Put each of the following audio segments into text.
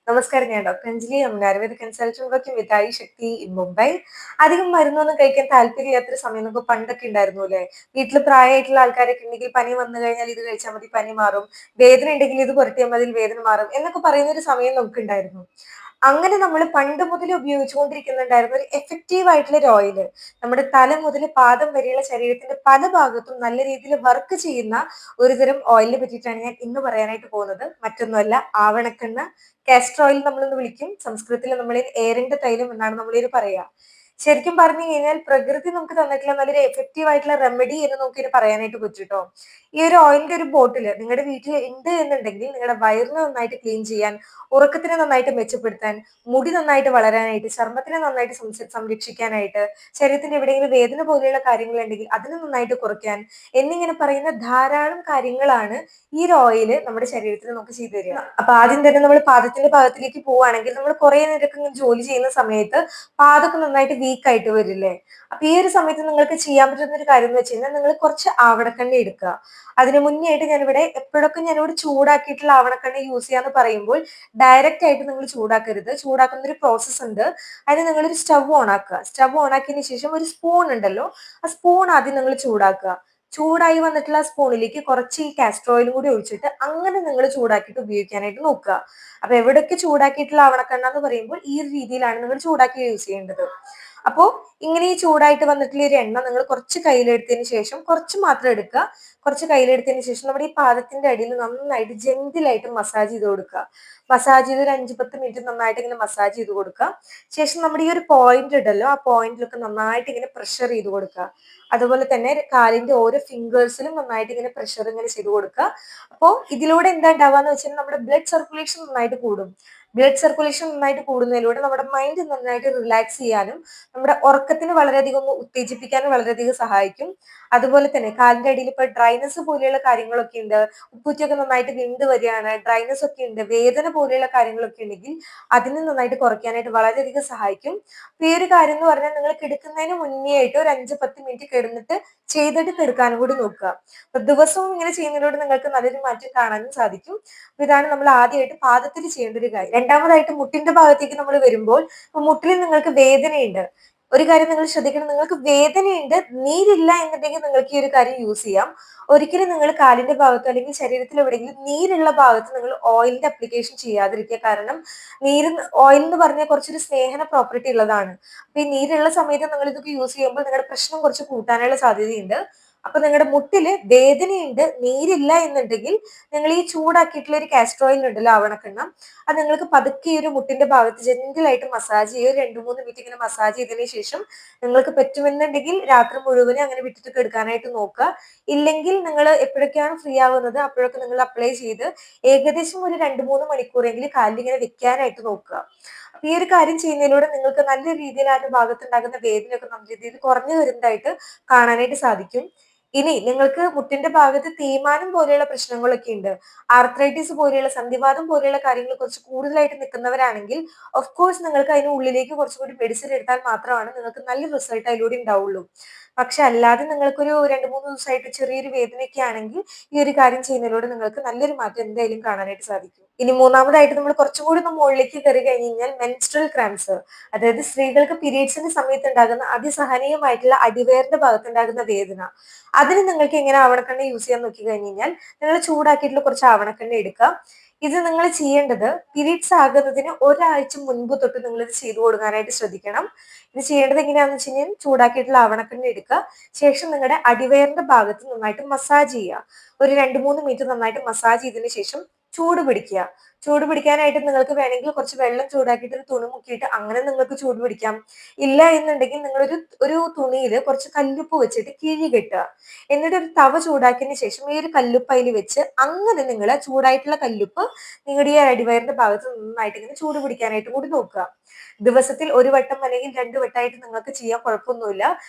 നമസ്കാരം. ഞാൻ doctor Anjali. Ayurveda consultant working with Ayush Shakti in Mumbai. അധികം മരുന്നൊന്നും കഴിക്കാൻ താല്പര്യമില്ലാത്തൊരു സമയം നമുക്ക് പണ്ടൊക്കെ ഉണ്ടായിരുന്നു അല്ലേ? വീട്ടിൽ പ്രായമായിട്ടുള്ള ആൾക്കാരൊക്കെ ഉണ്ടെങ്കിൽ പനി വന്നു കഴിഞ്ഞാൽ ഇത് കഴിച്ചാൽ മതി, പനി മാറും. വേദന ഉണ്ടെങ്കിൽ ഇത് പുരട്ടിയാൽ മതി, വേദന മാറും എന്നൊക്കെ പറയുന്ന ഒരു സമയം നമുക്ക് ഉണ്ടായിരുന്നു. അങ്ങനെ നമ്മൾ പണ്ട് മുതൽ ഉപയോഗിച്ചുകൊണ്ടിരിക്കുന്നുണ്ടായിരുന്ന ഒരു എഫക്റ്റീവ് ആയിട്ടുള്ള ഒരു ഓയില്, നമ്മുടെ തല മുതൽ പാദം വരെയുള്ള ശരീരത്തിന്റെ പല ഭാഗത്തും നല്ല രീതിയിൽ വർക്ക് ചെയ്യുന്ന ഒരു തരം ഓയിലിനെ പറ്റിയിട്ടാണ് ഞാൻ ഇന്ന് പറയാനായിട്ട് പോകുന്നത്. മറ്റൊന്നുമല്ല, ആവണക്കെണ്ണ. കാസ്റ്റർ ഓയിൽ നമ്മളൊന്ന് വിളിക്കും. സംസ്കൃതത്തിൽ നമ്മൾ എയറിന്റെ തൈലം എന്നാണ് നമ്മളിത് പറയാ. ശരിക്കും പറഞ്ഞു കഴിഞ്ഞാൽ പ്രകൃതി നമുക്ക് തന്നിട്ടുള്ള നല്ലൊരു എഫക്റ്റീവ് ആയിട്ടുള്ള റെമഡി എന്ന് നമുക്കിത് പറയാനായിട്ട് പറ്റും ട്ടോ. ഈ ഒരു ഓയിലിന്റെ ഒരു ബോട്ടിൽ നിങ്ങളുടെ വീട്ടിൽ ഉണ്ട് എന്നുണ്ടെങ്കിൽ നിങ്ങളുടെ വയറിനെ നന്നായിട്ട് ക്ലീൻ ചെയ്യാൻ, ഉറക്കത്തിനെ നന്നായിട്ട് മെച്ചപ്പെടുത്താൻ, മുടി നന്നായിട്ട് വളരാനായിട്ട്, ചർമ്മത്തിനെ നന്നായിട്ട് സംരക്ഷിക്കാനായിട്ട്, ശരീരത്തിന്റെ എവിടെയെങ്കിലും വേദന പോലെയുള്ള കാര്യങ്ങൾ ഉണ്ടെങ്കിൽ അതിനെ നന്നായിട്ട് കുറയ്ക്കാൻ എന്നിങ്ങനെ പറയുന്ന ധാരാളം കാര്യങ്ങളാണ് ഈ ഒരു ഓയില് നമ്മുടെ ശരീരത്തിൽ നമുക്ക് ചെയ്തു തരിക. അപ്പൊ ആദ്യം തന്നെ നമ്മൾ പാദത്തിന്റെ ഭാഗത്തിലേക്ക് പോവുകയാണെങ്കിൽ നമ്മൾ കുറെ നേരമൊക്കെ ഇങ്ങനെ ജോലി ചെയ്യുന്ന സമയത്ത് പാദമൊക്കെ നന്നായിട്ട് വീക്ക് ആയിട്ട് വരില്ലേ? അപ്പൊ ഈ ഒരു സമയത്ത് നിങ്ങൾക്ക് ചെയ്യാൻ പറ്റുന്ന ഒരു കാര്യം എന്ന് വെച്ച് കഴിഞ്ഞാൽ നിങ്ങൾ കുറച്ച് ആവണക്കെണ്ണ എടുക്കുക. അതിന് മുന്നേ ആയിട്ട് ഞാനിവിടെ എപ്പോഴൊക്കെ ഞാനിവിടെ ചൂടാക്കിയിട്ടുള്ള ആവണക്കെണ്ണ യൂസ് ചെയ്യാന്ന് പറയുമ്പോൾ ഡയറക്റ്റ് ആയിട്ട് നിങ്ങൾ ചൂടാക്കരുത്. ചൂടാക്കുന്ന ഒരു പ്രോസസ്സ് ഉണ്ട്. അതിന് നിങ്ങളൊരു സ്റ്റവ് ഓൺ ആക്കുക. സ്റ്റവ് ഓൺ ആക്കിയതിന് ശേഷം ഒരു സ്പൂൺ ഉണ്ടല്ലോ, ആ സ്പൂൺ ആദ്യം നിങ്ങൾ ചൂടാക്കുക. ചൂടായി വന്നിട്ടുള്ള ആ സ്പൂണിലേക്ക് കുറച്ച് ഈ കാസ്റ്റർ ഓയിലും കൂടി ഒഴിച്ചിട്ട് അങ്ങനെ നിങ്ങൾ ചൂടാക്കിയിട്ട് ഉപയോഗിക്കാനായിട്ട് നോക്കുക. അപ്പൊ എവിടെയൊക്കെ ചൂടാക്കിയിട്ടുള്ള ആവണക്കെണ്ണ എന്ന് പറയുമ്പോൾ ഈ ഒരു രീതിയിലാണ് നിങ്ങൾ ചൂടാക്കി യൂസ് ചെയ്യേണ്ടത്. അപ്പോ ഇങ്ങനെ ഈ ചൂടായിട്ട് വന്നിട്ടുള്ള ഒരു എണ്ണ നിങ്ങൾ കുറച്ച് കയ്യിലെടുത്തതിന് ശേഷം, കുറച്ച് മാത്രം എടുക്കുക. കുറച്ച് കയ്യിലെടുത്തതിന് ശേഷം നമ്മുടെ ഈ പാദത്തിന്റെ അടിയിൽ നന്നായിട്ട് ജെന്റിലായിട്ട് മസാജ് ചെയ്ത് കൊടുക്കുക. മസാജ് ചെയ്ത് ഒരു 5-10 മിനിറ്റ് നന്നായിട്ട് ഇങ്ങനെ മസാജ് ചെയ്ത് കൊടുക്കുക. ശേഷം നമ്മുടെ ഈ ഒരു പോയിന്റ് ഉണ്ടല്ലോ, ആ പോയിന്റിലൊക്കെ നന്നായിട്ട് ഇങ്ങനെ പ്രഷർ ചെയ്ത് കൊടുക്കുക. അതുപോലെ തന്നെ കാലിന്റെ ഓരോ ഫിംഗേഴ്സിലും നന്നായിട്ട് ഇങ്ങനെ പ്രഷർ ഇങ്ങനെ ചെയ്ത് കൊടുക്കുക. അപ്പോൾ ഇതിലൂടെ എന്താ ഉണ്ടാവുക വെച്ചാൽ നമ്മുടെ ബ്ലഡ് സർക്കുലേഷൻ നന്നായിട്ട് കൂടും. ബ്ലഡ് സർക്കുലേഷൻ നന്നായിട്ട് കൂടുന്നതിലൂടെ നമ്മുടെ മൈൻഡ് നന്നായിട്ട് റിലാക്സ് ചെയ്യാനും നമ്മുടെ ഉറക്കത്തിന് വളരെയധികം ഒന്ന് ഉത്തേജിപ്പിക്കാനും വളരെയധികം സഹായിക്കും. അതുപോലെ തന്നെ കാലിന്റെ അടിയിൽ ഇപ്പൊ ഡ്രൈനസ് പോലെയുള്ള കാര്യങ്ങളൊക്കെ ഉണ്ട്, ഉപ്പൂറ്റിയൊക്കെ നന്നായിട്ട് വിണ്ട് വരികയാണ്, ഡ്രൈനസ് ഒക്കെ ഉണ്ട്, വേദന പോലെയുള്ള കാര്യങ്ങളൊക്കെ ഉണ്ടെങ്കിൽ അതിനെ നന്നായിട്ട് കുറയ്ക്കാനായിട്ട് വളരെയധികം സഹായിക്കും. അപ്പൊ ഈ ഒരു കാര്യം എന്ന് പറഞ്ഞാൽ നിങ്ങൾ കിടക്കുന്നതിന് മുന്നേ ആയിട്ട് ഒരു 5-10 മിനിറ്റ് കിടന്നിട്ട് ചെയ്തിട്ട് കിടക്കാനും കൂടി നോക്കുക. അപ്പൊ ദിവസവും ഇങ്ങനെ ചെയ്യുന്നതിലൂടെ നിങ്ങൾക്ക് നല്ലൊരു മാറ്റം കാണാനും സാധിക്കും. അപ്പൊ ഇതാണ് നമ്മൾ ആദ്യമായിട്ട് പാദത്തിൽ ചെയ്യേണ്ട ഒരു കാര്യം. രണ്ടാമതായിട്ട് മുട്ടിന്റെ ഭാഗത്തേക്ക് നമ്മൾ വരുമ്പോൾ, മുട്ടിൽ നിങ്ങൾക്ക് വേദനയുണ്ട്, ഒരു കാര്യം നിങ്ങൾ ശ്രദ്ധിക്കണം. നിങ്ങൾക്ക് വേദനയുണ്ട്, നീരില്ല എന്നുണ്ടെങ്കിൽ നിങ്ങൾക്ക് ഈ ഒരു കാര്യം യൂസ് ചെയ്യാം. ഒരിക്കലും നിങ്ങൾ കാലിന്റെ ഭാഗത്തോ അല്ലെങ്കിൽ ശരീരത്തിൽ എവിടെയെങ്കിലും നീരുള്ള ഭാഗത്ത് നിങ്ങൾ ഓയിലിന്റെ അപ്ലിക്കേഷൻ ചെയ്യാതിരിക്കുക. കാരണം നീര്, ഓയിൽ എന്ന് പറഞ്ഞാൽ കുറച്ചൊരു സ്നേഹന പ്രോപ്പർട്ടി ഉള്ളതാണ്. അപ്പൊ ഈ നീരുള്ള സമയത്ത് നിങ്ങൾ ഇതൊക്കെ യൂസ് ചെയ്യുമ്പോൾ നിങ്ങളുടെ പ്രശ്നം കുറച്ച് കൂട്ടാനുള്ള സാധ്യതയുണ്ട്. അപ്പൊ നിങ്ങളുടെ മുട്ടില് വേദനയുണ്ട്, നീരില്ല എന്നുണ്ടെങ്കിൽ നിങ്ങൾ ഈ ചൂടാക്കിയിട്ടുള്ള ഒരു കാസ്റ്റർ ഓയിൽ ഉണ്ടല്ലോ, ആവണക്കെണ്ണ, അത് നിങ്ങൾക്ക് പതുക്കെ ഈ ഒരു മുട്ടിന്റെ ഭാഗത്ത് ജെന്റിലായിട്ട് മസാജ് ചെയ്യുക. 2-3 മിനിറ്റ് ഇങ്ങനെ മസാജ് ചെയ്തതിന് ശേഷം നിങ്ങൾക്ക് പറ്റുമെന്നുണ്ടെങ്കിൽ രാത്രി മുഴുവനും അങ്ങനെ വിട്ടിട്ട് കിടക്കാനായിട്ട് നോക്കുക. ഇല്ലെങ്കിൽ നിങ്ങൾ എപ്പോഴൊക്കെയാണ് ഫ്രീ ആവുന്നത് അപ്പോഴൊക്കെ നിങ്ങൾ അപ്ലൈ ചെയ്ത് ഏകദേശം ഒരു 2-3 മണിക്കൂറെങ്കിലും കാലിൽ ഇങ്ങനെ വെക്കാനായിട്ട് നോക്കുക. അപ്പൊ ഈ ഒരു കാര്യം ചെയ്യുന്നതിലൂടെ നിങ്ങൾക്ക് നല്ല രീതിയിൽ ആ ഒരു ഭാഗത്തുണ്ടാകുന്ന വേദനയൊക്കെ നല്ല രീതിയിൽ കുറഞ്ഞു വരുന്നതായിട്ട് കാണാനായിട്ട് സാധിക്കും. ഇനി നിങ്ങൾക്ക് മുട്ടിന്റെ ഭാഗത്ത് തേയ്മാനം പോലെയുള്ള പ്രശ്നങ്ങളൊക്കെ ഉണ്ട്, ആർത്രൈറ്റിസ് പോലെയുള്ള, സന്ധിവാതം പോലെയുള്ള കാര്യങ്ങൾ കുറച്ച് കൂടുതലായിട്ട് നിൽക്കുന്നവരാണെങ്കിൽ ഓഫ് കോഴ്സ് നിങ്ങൾക്ക് അതിന് ഉള്ളിലേക്ക് കുറച്ചുകൂടി മെഡിസിൻ എടുത്താൽ മാത്രമാണ് നിങ്ങൾക്ക് നല്ല റിസൾട്ട് അതിലൂടെ ഉണ്ടാവുള്ളൂ. പക്ഷെ അല്ലാതെ നിങ്ങൾക്കൊരു 2-3 ദിവസമായിട്ട് ചെറിയൊരു വേദനയൊക്കെ ആണെങ്കിൽ ഈ ഒരു കാര്യം ചെയ്യുന്നതിലൂടെ നിങ്ങൾക്ക് നല്ലൊരു മാറ്റം എന്തായാലും കാണാനായിട്ട് സാധിക്കും. ഇനി മൂന്നാമതായിട്ട് നമ്മൾ കുറച്ചും കൂടി മുകളിലേക്ക് കയറി കഴിഞ്ഞ് കഴിഞ്ഞാൽ മെൻസ്ട്രൽ ക്രാംസ്, അതായത് സ്ത്രീകൾക്ക് പീരീഡ്സിന്റെ സമയത്ത് ഉണ്ടാകുന്ന അതിസഹനീയമായിട്ടുള്ള അടിവയറിന്റെ ഭാഗത്തുണ്ടാകുന്ന വേദന, അതിന് നിങ്ങൾക്ക് എങ്ങനെ ആവണക്കെണ്ണ യൂസ് ചെയ്യാൻ നോക്കി കഴിഞ്ഞ് കഴിഞ്ഞാൽ നിങ്ങൾ ചൂടാക്കിയിട്ടുള്ള കുറച്ച് ആവണക്കെണ്ണ എടുക്കുക. ഇത് നിങ്ങൾ ചെയ്യേണ്ടത് പീരീഡ്സ് ആകുന്നതിന് ഒരാഴ്ച മുൻപ് തൊട്ട് നിങ്ങൾ ഇത് ചെയ്തു കൊടുക്കാനായിട്ട് ശ്രദ്ധിക്കണം. ഇത് ചെയ്യേണ്ടത് എങ്ങനെയാണെന്ന് വെച്ച് കഴിഞ്ഞാൽ ചൂടാക്കിയിട്ടുള്ള ആവണക്കെണ്ണ എടുക്കുക. ശേഷം നിങ്ങളുടെ അടിവയറിന്റെ ഭാഗത്ത് നന്നായിട്ട് മസാജ് ചെയ്യുക. ഒരു 2-3 മിനിറ്റ് നന്നായിട്ട് മസാജ് ചെയ്തതിന് ശേഷം ചൂട് പിടിക്കുക. ചൂട് പിടിക്കാനായിട്ട് നിങ്ങൾക്ക് വേണമെങ്കിൽ കുറച്ച് വെള്ളം ചൂടാക്കിയിട്ട് ഒരു തുണി മുക്കിയിട്ട് അങ്ങനെ നിങ്ങൾക്ക് ചൂട് പിടിക്കാം. ഇല്ല എന്നുണ്ടെങ്കിൽ നിങ്ങളൊരു ഒരു തുണിയിൽ കുറച്ച് കല്ലുപ്പ് വെച്ചിട്ട് കിഴി കെട്ടുക. എന്നിട്ട് ഒരു തവ ചൂടാക്കിയതിന് ശേഷം ഈ ഒരു കല്ലുപ്പ് അതിൽ വെച്ച് അങ്ങനെ നിങ്ങൾ ചൂടായിട്ടുള്ള കല്ലുപ്പ് നിങ്ങളുടെ ഈ അടിവയറിന്റെ ഭാഗത്ത് നന്നായിട്ട് ഇങ്ങനെ ചൂട് പിടിക്കാനായിട്ട് കൂടി നോക്കുക. ദിവസത്തിൽ ഒരു വട്ടം അല്ലെങ്കിൽ 2 വട്ടമായിട്ട് നിങ്ങൾക്ക് ചെയ്യാൻ കുഴപ്പമൊന്നുമില്ല.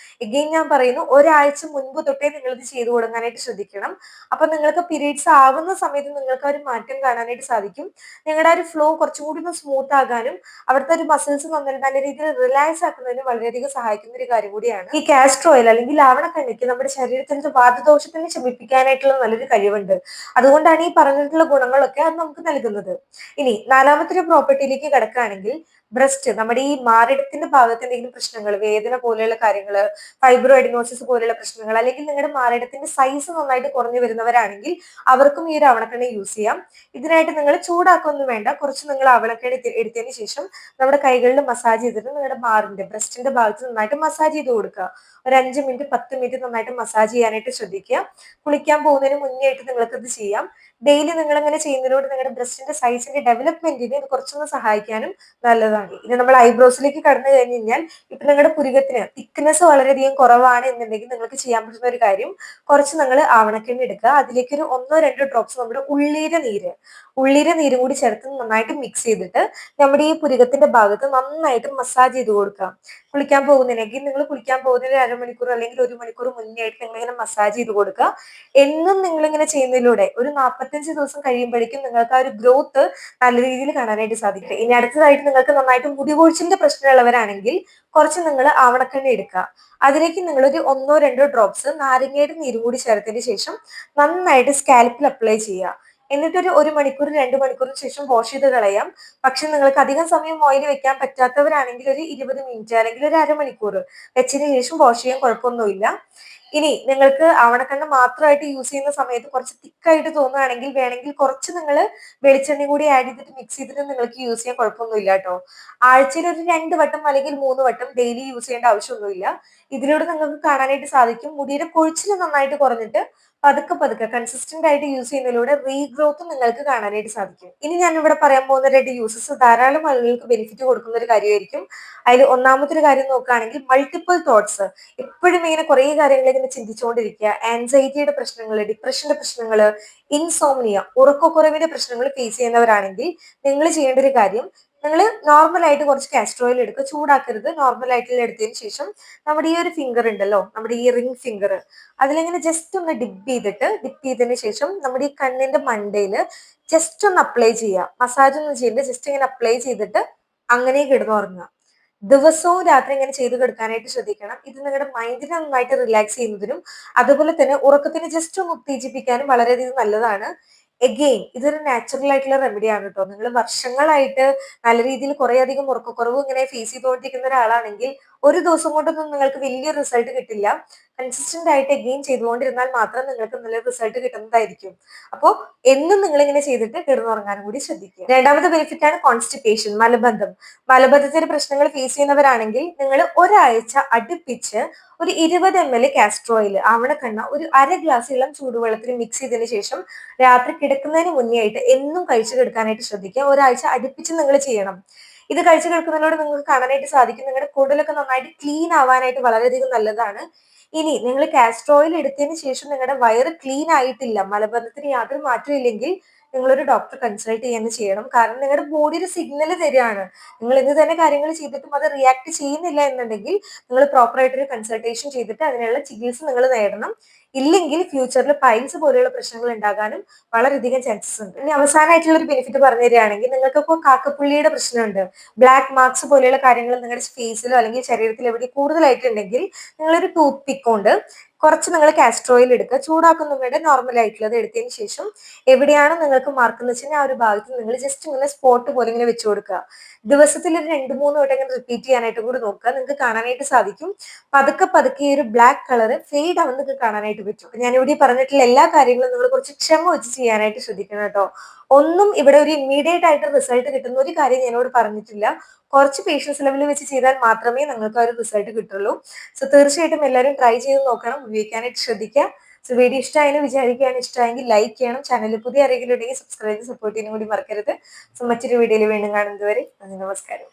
എഗെയിൻ ഞാൻ പറയുന്നു, ഒരാഴ്ച മുൻപ് തൊട്ടേ നിങ്ങൾ ഇത് ചെയ്തു തുടങ്ങാനായിട്ട് ശ്രദ്ധിക്കണം. അപ്പൊ നിങ്ങൾക്ക് പീരീഡ്സ് ആവുന്ന സമയത്ത് നിങ്ങൾക്ക് ഒരു മാറ്റം കാണാനായിട്ട് സാധിക്കും. നിങ്ങളുടെ ആ ഒരു ഫ്ലോ കുറച്ചും കൂടി ഒന്ന് സ്മൂത്ത് ആകാനും അവിടുത്തെ ഒരു മസിൽസ് നല്ല രീതിയിൽ റിലാക്സ് ആക്കുന്നതിന് വളരെയധികം സഹായിക്കുന്ന ഒരു കാര്യം കൂടിയാണ് ഈ കാസ്റ്റർ ഓയിൽ അല്ലെങ്കിൽ ആവണക്കെണ്ണയ്ക്ക് നമ്മുടെ ശരീരത്തിന്റെ വാതദോഷത്തിനെ ശമിപ്പിക്കാനായിട്ടുള്ള നല്ലൊരു കഴിവുണ്ട്. അതുകൊണ്ടാണ് ഈ പറഞ്ഞിട്ടുള്ള ഗുണങ്ങളൊക്കെ അത് നമുക്ക് നൽകുന്നത്. ഇനി നാലാമത്തെ ഒരു പ്രോപ്പർട്ടിയിലേക്ക് കിടക്കുകയാണെങ്കിൽ ബ്രസ്റ്റ്, നമ്മുടെ ഈ മാറിടത്തിന്റെ ഭാഗത്ത് എന്തെങ്കിലും പ്രശ്നങ്ങൾ, വേദന പോലെയുള്ള കാര്യങ്ങൾ, ഫൈബ്രോയിഡിനോസിസ് പോലെയുള്ള പ്രശ്നങ്ങൾ, അല്ലെങ്കിൽ നിങ്ങളുടെ മാറിടത്തിന്റെ സൈസ് നന്നായിട്ട് കുറഞ്ഞു വരുന്നവരാണെങ്കിൽ അവർക്കും ഈ ഒരു ആവണക്കെണ്ണ യൂസ് ചെയ്യാം. ഇതിനായിട്ട് നിങ്ങൾ ചൂടാക്കൊന്നും വേണ്ട. കുറച്ച് നിങ്ങൾ ആവണക്കെണ്ണ എടുത്തതിന് ശേഷം നമ്മുടെ കൈകളിൽ മസാജ് ചെയ്തിട്ട് നിങ്ങളുടെ മാറിന്റെ ബ്രസ്റ്റിന്റെ ഭാഗത്ത് നന്നായിട്ട് മസാജ് ചെയ്ത് കൊടുക്കുക. ഒരു 5 മിനിറ്റ് 10 മിനിറ്റ് നന്നായിട്ട് മസാജ് ചെയ്യാനായിട്ട് ശ്രദ്ധിക്കുക. കുളിക്കാൻ പോകുന്നതിന് മുന്നേ ആയിട്ട് നിങ്ങൾക്ക് ഇത് ചെയ്യാം. ഡെയിലി നിങ്ങൾ ഇങ്ങനെ ചെയ്യുന്നതിലൂടെ നിങ്ങളുടെ ബ്രസ്റ്റിന്റെ സൈസിന്റെ ഡെവലപ്മെന്റിന് ഇത് കുറച്ചൊന്ന് സഹായിക്കാനും നല്ലതാണ്. ഇനി നമ്മൾ ഐബ്രോസിലേക്ക് കടന്നു കഴിഞ്ഞ് കഴിഞ്ഞാൽ ഇപ്പൊ നിങ്ങളുടെ പുരികത്തിന് തിക്നെസ് വളരെയധികം കുറവാണ് എന്നുണ്ടെങ്കിൽ നിങ്ങൾക്ക് ചെയ്യാൻ പറ്റുന്ന ഒരു കാര്യം, കുറച്ച് നിങ്ങൾ ആവണക്കെണ്ണ എടുക്കുക. അതിലേക്ക് ഒരു 1-2 ഡ്രോപ്സ് നമ്മുടെ ഉള്ളിര നീരും കൂടി ചേർത്ത് നന്നായിട്ട് മിക്സ് ചെയ്തിട്ട് നമ്മുടെ ഈ പുരികത്തിന്റെ ഭാഗത്ത് നന്നായിട്ട് മസാജ് ചെയ്ത് കൊടുക്കുക. കുളിക്കാൻ പോകുന്നതിനെങ്കിൽ നിങ്ങൾ കുളിക്കാൻ പോകുന്നതിന് 1/2 മണിക്കൂർ അല്ലെങ്കിൽ 1 മണിക്കൂർ മുന്നേ ആയിട്ട് നിങ്ങൾ ഇങ്ങനെ മസാജ് ചെയ്ത് കൊടുക്കുക. എന്നും നിങ്ങൾ ഇങ്ങനെ ചെയ്യുന്നതിലൂടെ ഒരു 45 ദിവസം കഴിയുമ്പോഴേക്കും നിങ്ങൾക്ക് ആ ഒരു ഗ്രോത്ത് നല്ല രീതിയിൽ കാണാനായിട്ട് സാധിക്കും. ഇനി അടുത്തതായിട്ട് നിങ്ങൾക്ക് നന്നായിട്ട് മുടി കൊഴിച്ചിലിന്റെ പ്രശ്നമുള്ളവരാണെങ്കിൽ കുറച്ച് നിങ്ങൾ ആവണക്കെണ്ണ എടുക്കുക. അതിലേക്ക് നിങ്ങൾ ഒരു 1-2 ഡ്രോപ്സ് നാരങ്ങയുടെ നീരും കൂടി ചേർത്തതിന് ശേഷം നന്നായിട്ട് സ്കാൽപ്പിൽ അപ്ലൈ ചെയ്യുക. എന്നിട്ടൊരു 1 മണിക്കൂർ 2 മണിക്കൂറിന് ശേഷം വാഷ് ചെയ്ത് കളയാം. പക്ഷെ നിങ്ങൾക്ക് അധികം സമയം ഓയിൽ വെക്കാൻ പറ്റാത്തവരാണെങ്കിൽ ഒരു 20 മിനിറ്റ് അല്ലെങ്കിൽ ഒരു 1/2 മണിക്കൂർ വെച്ചതിന് ശേഷം വാഷ് ചെയ്യാൻ കുഴപ്പമൊന്നുമില്ല. ഇനി നിങ്ങൾക്ക് ആവണക്കെണ്ണ മാത്രമായിട്ട് യൂസ് ചെയ്യുന്ന സമയത്ത് കുറച്ച് തിക്കായിട്ട് തോന്നുകയാണെങ്കിൽ വേണമെങ്കിൽ കുറച്ച് നിങ്ങൾ വെളിച്ചെണ്ണ കൂടി ആഡ് ചെയ്തിട്ട് മിക്സ് ചെയ്തിട്ട് നിങ്ങൾക്ക് യൂസ് ചെയ്യാൻ കുഴപ്പമൊന്നുമില്ല കേട്ടോ. ആഴ്ചയിൽ ഒരു 2 വട്ടം അല്ലെങ്കിൽ 3 വട്ടം ഡെയിലി യൂസ് ചെയ്യേണ്ട ആവശ്യമൊന്നുമില്ല. ഇതിലൂടെ നിങ്ങൾക്ക് കാണാനായിട്ട് സാധിക്കും മുടിയുടെ കൊഴിച്ചിൽ നന്നായിട്ട് കുറഞ്ഞിട്ട് പതുക്കെ പതുക്കെ കൺസിസ്റ്റന്റ് ആയിട്ട് യൂസ് ചെയ്യുന്നതിലൂടെ റീഗ്രോത്ത് നിങ്ങൾക്ക് കാണാനായിട്ട് സാധിക്കും. ഇനി ഞാൻ ഇവിടെ പറയാൻ പോകുന്ന 2 യൂസസ് ധാരാളം ആളുകൾക്ക് ബെനിഫിറ്റ് കൊടുക്കുന്ന ഒരു കാര്യമായിരിക്കും. അതിൽ ഒന്നാമത്തെ ഒരു കാര്യം നോക്കുകയാണെങ്കിൽ മൾട്ടിപ്പിൾ തോട്ട്സ്, എപ്പോഴും ഇങ്ങനെ കുറേ കാര്യങ്ങൾ ഇങ്ങനെ ചിന്തിച്ചുകൊണ്ടിരിക്കുക, ആൻസൈറ്റിയുടെ പ്രശ്നങ്ങൾ, ഡിപ്രഷന്റെ പ്രശ്നങ്ങൾ, ഇൻസോംനിയ, ഉറക്കക്കുറവിന്റെ പ്രശ്നങ്ങൾ ഫേസ് ചെയ്യുന്നവരാണെങ്കിൽ നിങ്ങൾ ചെയ്യേണ്ട ഒരു കാര്യം, നിങ്ങൾ നോർമൽ ആയിട്ട് കുറച്ച് കാസ്റ്റർ ഓയിൽ എടുക്കുക. ചൂടാക്കരുത്. നോർമൽ ആയിട്ടുള്ള എടുത്തതിന് ശേഷം നമ്മുടെ ഈ ഒരു ഫിംഗർ ഉണ്ടല്ലോ, നമ്മുടെ ഈ റിംഗ് ഫിംഗർ, അതിലിങ്ങനെ ജസ്റ്റ് ഒന്ന് ഡിപ്പ് ചെയ്തതിന് ശേഷം നമ്മുടെ ഈ കണ്ണിന്റെ മണ്ടയിൽ ജസ്റ്റ് ഒന്ന് അപ്ലൈ ചെയ്യുക. മസാജ് ഒന്നും ചെയ്യേണ്ട, ജസ്റ്റ് ഇങ്ങനെ അപ്ലൈ ചെയ്തിട്ട് അങ്ങനെ കിടന്നുറങ്ങുക. ദിവസവും രാത്രി ഇങ്ങനെ ചെയ്ത് കിടക്കാനായിട്ട് ശ്രദ്ധിക്കണം. ഇത് നിങ്ങളുടെ മൈൻഡിനെ നന്നായിട്ട് റിലാക്സ് ചെയ്യുന്നതിനും അതുപോലെ തന്നെ ഉറക്കത്തിന് ജസ്റ്റ് ഒന്ന് ഉത്തേജിപ്പിക്കാനും വളരെയധികം നല്ലതാണ്. എഗെയിൻ ഇതൊരു നാച്ചുറൽ ആയിട്ടുള്ള റെമഡി ആണ് കേട്ടോ. നിങ്ങൾ വർഷങ്ങളായിട്ട് നല്ല രീതിയിൽ കുറെ അധികം ഉറക്കക്കുറവ് ഇങ്ങനെ ഫേസ് ചെയ്തുകൊണ്ടിരിക്കുന്ന ഒരാളാണെങ്കിൽ ഒരു ദിവസം കൊണ്ടൊന്നും നിങ്ങൾക്ക് വലിയ റിസൾട്ട് കിട്ടില്ല. കൺസിസ്റ്റന്റ് ആയിട്ട് എഗെയിൻ ചെയ്തുകൊണ്ടിരുന്നാൽ മാത്രം നിങ്ങൾക്ക് നല്ല റിസൾട്ട് കിട്ടുന്നതായിരിക്കും. അപ്പോൾ എന്നും നിങ്ങൾ ഇങ്ങനെ ചെയ്തിട്ട് കിടന്നുറങ്ങാനും കൂടി ശ്രദ്ധിക്കുക. രണ്ടാമത്തെ ബെനിഫിറ്റ് ആണ് കോൺസ്റ്റിപ്പേഷൻ, മലബന്ധം. മലബന്ധത്തിന്റെ പ്രശ്നങ്ങൾ ഫേസ് ചെയ്യുന്നവരാണെങ്കിൽ നിങ്ങൾ ഒരാഴ്ച അടുപ്പിച്ച് ഒരു 20 ml കാസ്റ്റർ ഓയിൽ ആവണക്കെണ്ണ ഒരു അര ഗ്ലാസ് ഇളം ചൂടുവെള്ളത്തിൽ മിക്സ് ചെയ്തതിന് ശേഷം രാത്രി കിടക്കുന്നതിന് മുന്നേ ആയിട്ട് എന്നും കഴിച്ചു കിടക്കാനായിട്ട് ശ്രദ്ധിക്കുക. ഒരാഴ്ച അടുപ്പിച്ച് നിങ്ങൾ ചെയ്യണം. ഇത് കഴിച്ചു കിടക്കുന്നതിലൂടെ നിങ്ങൾക്ക് കാണാനായിട്ട് സാധിക്കും നിങ്ങളുടെ കുടലൊക്കെ നന്നായിട്ട് ക്ലീൻ ആവാനായിട്ട് വളരെയധികം നല്ലതാണ്. ഇനി നിങ്ങൾ കാസ്റ്റർ ഓയിൽ എടുത്തതിന് ശേഷം നിങ്ങളുടെ വയറ് ക്ലീൻ ആയിട്ടില്ല, മലബന്ധത്തിന് യാതൊരു മാറ്റവും ഇല്ലെങ്കിൽ നിങ്ങളൊരു ഡോക്ടറെ കൺസൾട്ട് ചെയ്യാൻ ചെയ്യണം. കാരണം നിങ്ങളുടെ ബോഡി ഒരു സിഗ്നൽ തരികയാണ്. നിങ്ങൾ എന്ത് തന്നെ കാര്യങ്ങൾ ചെയ്തിട്ടും അത് റിയാക്ട് ചെയ്യുന്നില്ല എന്നുണ്ടെങ്കിൽ നിങ്ങൾ പ്രോപ്പർ ആയിട്ട് ഒരു കൺസൾട്ടേഷൻ ചെയ്തിട്ട് അതിനുള്ള ചികിത്സ നിങ്ങൾ നേടണം. ഇല്ലെങ്കിൽ ഫ്യൂച്ചറിൽ പൈൽസ് പോലെയുള്ള പ്രശ്നങ്ങൾ ഉണ്ടാകാനും വളരെയധികം ചാൻസസ് ഉണ്ട്. ഇനി അവസാനമായിട്ടുള്ള ഒരു ബെനിഫിറ്റ് പറഞ്ഞു തരികയാണെങ്കിൽ നിങ്ങൾക്കിപ്പോൾ കാക്കപ്പുള്ളിയുടെ പ്രശ്നമുണ്ട്, ബ്ലാക്ക് മാർക്സ് പോലെയുള്ള കാര്യങ്ങൾ നിങ്ങളുടെ ഫേസിലോ അല്ലെങ്കിൽ ശരീരത്തിലോ എവിടെ കൂടുതലായിട്ടുണ്ടെങ്കിൽ നിങ്ങളൊരു ടൂത്ത് പിക്ക് കൊണ്ട് കുറച്ച് നിങ്ങൾ കാസ്റ്റർ ഓയിൽ എടുക്കുക. ചൂടാക്കൊന്നും വേണ്ട, നോർമൽ ആയിട്ടുള്ളത് എടുത്തതിന് ശേഷം എവിടെയാണ് നിങ്ങൾക്ക് മാർക്ക് എന്ന് വെച്ചാൽ ആ ഒരു ഭാഗത്ത് നിങ്ങൾ ജസ്റ്റ് ഇങ്ങനെ സ്പോട്ട് പോലെ ഇങ്ങനെ വെച്ചു കൊടുക്കുക. ദിവസത്തിൽ ഒരു 2-3 വട്ടം ഇങ്ങനെ റിപ്പീറ്റ് ചെയ്യാനായിട്ട് കൂടി നോക്കുക. നിങ്ങൾക്ക് കാണാനായിട്ട് സാധിക്കും പതുക്കെ പതുക്കെ ഈ ഒരു ബ്ലാക്ക് കളർ ഫെയ്ഡ് ആവുന്ന നിങ്ങൾക്ക് കാണാനായിട്ട് പറ്റും. ഞാൻ ഇവിടെ പറഞ്ഞിട്ടുള്ള എല്ലാ കാര്യങ്ങളും നിങ്ങൾ കുറച്ച് ക്ഷമ വെച്ച് ചെയ്യാനായിട്ട് ശ്രദ്ധിക്കണം കേട്ടോ. ഒന്നും ഇവിടെ ഒരു ഇമ്മീഡിയറ്റ് ആയിട്ട് റിസൾട്ട് കിട്ടുന്ന ഒരു കാര്യം ഞാനോട് പറഞ്ഞിട്ടില്ല. കുറച്ച് പേഷ്യൻസ് ലെവലിൽ വെച്ച് ചെയ്താൽ മാത്രമേ നിങ്ങൾക്ക് ആ ഒരു റിസൾട്ട് കിട്ടുള്ളൂ. സോ തീർച്ചയായിട്ടും എല്ലാവരും ട്രൈ ചെയ്ത് നോക്കണം, ഉപയോഗിക്കാനായിട്ട് ശ്രദ്ധിക്കുക. സോ വീഡിയോ ഇഷ്ടമായെന്ന് വിചാരിക്കുകയാണ്. ഇഷ്ടമായെങ്കിൽ ലൈക്ക് ചെയ്യണം. ചാനലിൽ പുതിയ ആരെങ്കിലും ഉണ്ടെങ്കിൽ സബ്സ്ക്രൈബ് ചെയ്ത് സപ്പോർട്ട് ചെയ്യാനും കൂടി മറക്കരുത്. സോ മറ്റൊരു വീഡിയോയിൽ വീണ്ടും കാണുന്നത് വരെ നന്ദി, നമസ്കാരം.